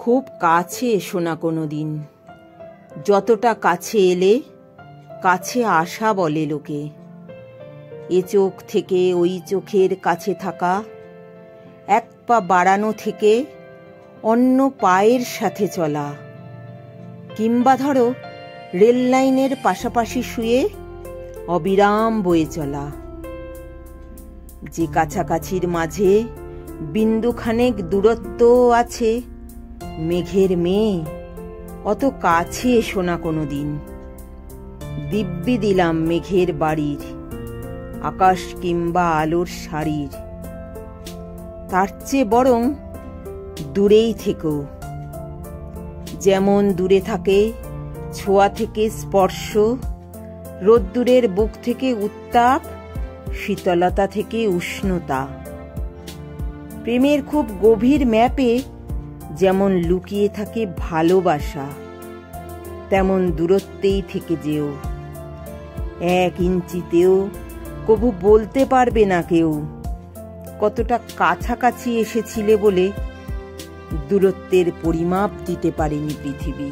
খুব কাছে এসো না কোনোদিন, যতটা কাছে এলে কাছে আসা বলে লোকে। এ চোখ থেকে ওই চোখের কাছে থাকা, এক পা বাড়ানো থেকে অন্য পায়ের সাথে চলা, কিংবা ধরো রেল লাইনের পাশাপাশি শুয়ে অবিরাম বয়ে চলা। যে কাছাকাছির মাঝে বিন্দুখানেক দূরত্ব আছে, মেঘের মেয়ে অত কাছে এসো না কোনোদিন। দিব্যি দিলাম মেঘের বাড়ির, আকাশ কিংবা আলোর শাড়ির, তার চেয়ে বরং দূরেই থেকো। যেমন দূরে থাকে ছোঁয়া থেকে স্পর্শ, রোদ্দুরের বুক থেকে উত্তাপ, শীতলতা থেকে উষ্ণতা। প্রেমের খুব গভীর ম্যাপে যেমন লুকিয়ে থাকে ভালোবাসা, তেমন দূরত্বেই থেকে যেও। 1 ইঞ্চিতেও কবু বলতে পারবে না কেউ কতটা কাছাকাছি এসেছিলে বলে দূরত্বের পরিমাপ দিতে পারেনি পৃথিবী।